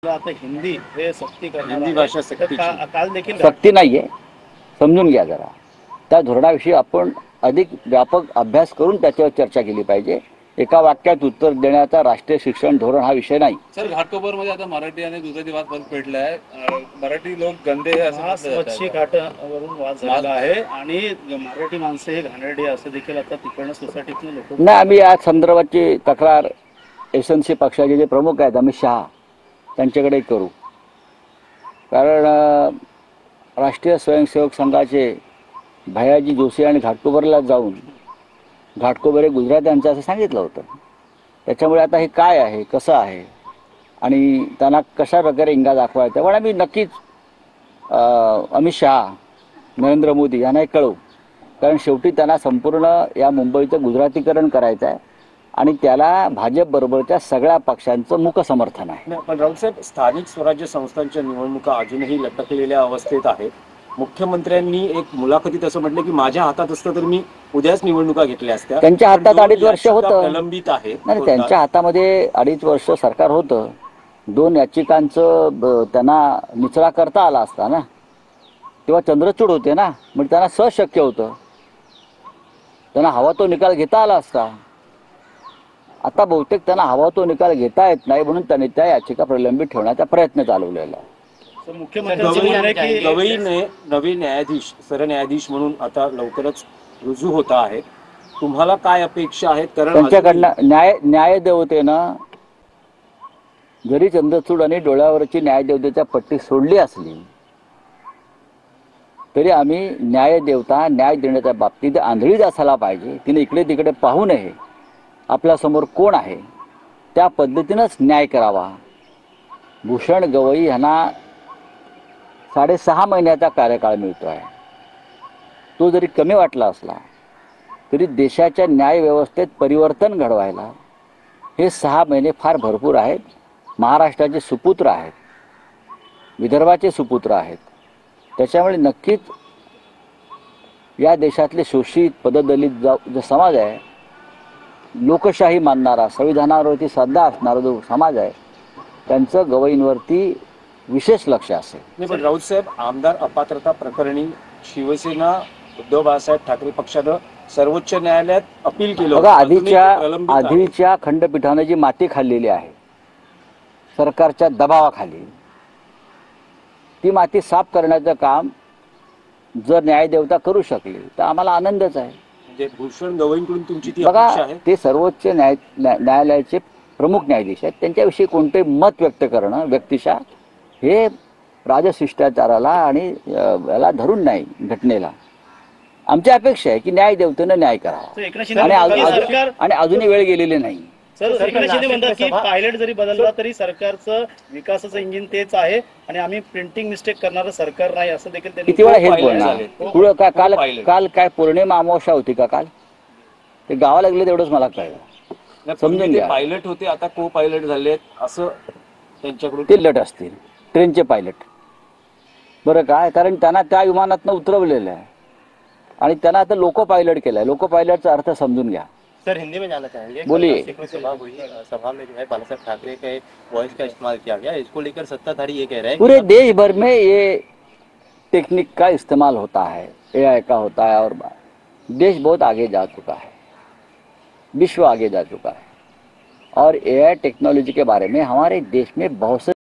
आता हिंदी हे सक्ती करणार हिंदी आहे. भाषा तर सक्तीची काल देखील सक्ती नाहीये, समजून घ्या जरा. त्या धोरणाविषयी आपण अधिक व्यापक अभ्यास करून त्याच्यावर चर्चा केली पाहिजे. एका वाक्यात उत्तर देण्याचा राष्ट्रीय शिक्षण धोरण हा विषय नाही. सर, घाटकोपरमध्ये आता मराठी आणि गुजराती वाद बंद पेटलाय. मराठी लोक गंदे हे असं मच्छी घाटावरून वाद झाला आहे आणि मराठी माणसं हे घाणेरडी असं देखील आता तिकडनं सोसायटीतून लोक नाही, आम्ही या संदर्भाची तक्रार एसएनसी पक्षाचे जे प्रमुख आहेत अमित शहा त्यांच्याकडे करू. कारण राष्ट्रीय स्वयंसेवक संघाचे भैयाजी जोशी आणि घाटकोपरला जाऊन घाटकोपर हे गुजरात्यांचं असं सांगितलं होतं. त्याच्यामुळे आता हे काय आहे, कसं आहे आणि त्यांना कशा प्रकारे इंगा दाखवायचा, पण आम्ही नक्कीच अमित शहा, नरेंद्र मोदी यांना कळवू. कारण शेवटी त्यांना संपूर्ण या मुंबईचं गुजरातीकरण करायचं आहे आणि त्याला भाजपबरोबरच्या सगळ्या पक्षांचं मुक समर्थन आहे. पण राऊतसाहेब, स्थानिक स्वराज्य संस्थांच्या निवडणुका अजूनही लटकलेल्या अवस्थेत आहेत. मुख्यमंत्र्यांनी एक मुलाखतीत असं म्हटलं की माझ्या हातात असतं तर मी उद्याच निवडणुका घेतल्या असत्या. त्यांच्या हातात 2.5 वर्ष होतं. प्रलंबित आहे. नाही, त्यांच्या हातामध्ये 2.5 वर्ष सरकार होतं. 2 याचिकांचं त्यांना निचरा करता आला असता ना. तेव्हा चंद्रचूड होते ना, म्हणजे त्यांना सहज शक्य होतं. त्यांना हवा तो निकाल घेता आला असता. आता बहुतेक त्यांना हवा तो निकाल घेता येत नाही म्हणून त्यांनी त्या याचिका प्रलंबित ठेवण्याचा प्रयत्न चालवलेला आहे. गवईने नवे न्यायाधीश, सरन्यायाधीश म्हणून आता लवकरच रुजू होत आहेत. तुम्हाला काय अपेक्षा आहेत? कारण त्यांच्याकडनं न्यायदेवतेनं जरी चंद्रचूड आणि डोळ्यावरची न्यायदेवतेच्या पट्टी सोडली असली तरी आम्ही न्यायदेवता न्याय देण्याच्या बाबतीत आंधळीच असायला पाहिजे. तिने इकडे तिकडे पाहू नये. आपल्यासमोर कोण आहे त्या पद्धतीनंच न्याय करावा. भूषण गवई यांना 6.5 महिन्याचा कार्यकाळ मिळतो आहे. तो जरी कमी वाटला असला तरी देशाच्या न्यायव्यवस्थेत परिवर्तन घडवायला हे 6 महिने फार भरपूर आहेत. महाराष्ट्राचे सुपुत्र आहेत, विदर्भाचे सुपुत्र आहेत. त्याच्यामुळे नक्कीच या देशातले शोषित पददलित जो समाज आहे, लोकशाही मानणारा, संविधानावरती श्रद्धा असणारा जो समाज आहे, त्यांचं गवईंवरती विशेष लक्ष असेल. नाही, पण राऊतसाहेब, आमदार अपात्रता प्रकरणी शिवसेना उद्धव बाळासाहेब ठाकरे पक्षानं सर्वोच्च न्यायालयात अपील केलं. बघा, आधीच्या खंडपीठाने जी माती खाल्लेली आहे सरकारच्या दबावाखाली, ती माती साफ करण्याचं काम जर न्यायदेवता करू शकली तर आम्हाला आनंदच आहे. म्हणजे भूषण गवईंकडून तुमची ती बघा, अपेक्षा आहे? ते सर्वोच्च न्यायालयाचे प्रमुख न्यायाधीश आहेत. त्यांच्याविषयी कोणते मत व्यक्त करणं व्यक्तिशः हे राजशिष्टाचाराला आणि याला धरून नाही. घटनेला आमची अपेक्षा आहे की न्यायदेवतेनं न्याय करावा आणि अजूनही वेळ गेलेली नाही. सर, एकनाथ शिंदे म्हणतात की पायलट जरी बदलला तरी सरकारचं विकासाचं इंजिन तेच आहे आणि आम्ही प्रिंटिंग मिस्टेक करणारं सरकार नाही असं देखील त्यांनी. किती वेळा हेच बोलणार. काल काय पौर्णिमा अमावस्या होती का? काल ते गावाला लागले तेवढंच मला कळलं. समजून घ्या. पायलट होते, आता को पायलट झालेत असं त्यांच्याकडून. ते लट असतील, ट्रेनचे पायलट. बरं काय, कारण त्यांना त्या विमानातनं उतरवलेलं आहे आणि त्यांना आता लोको पायलट केलंय. लोको पायलटचा अर्थ समजून घ्या. सर, हिंदी में जानना चाहेंगे। बोलिए। सभा हुई, सभा में जो है बाला साहब ठाकरे के वॉइस का इस्तेमाल किया गया। इसको लेकर सत्ताधारी ये कह रहे हैं पूरे देश भर में ये टेक्निक का इस्तेमाल होता है, AI का होता है और देश बहुत आगे जा चुका है, विश्व आगे जा चुका है और AI टेक्नोलॉजी के बारे में हमारे देश में बहुत से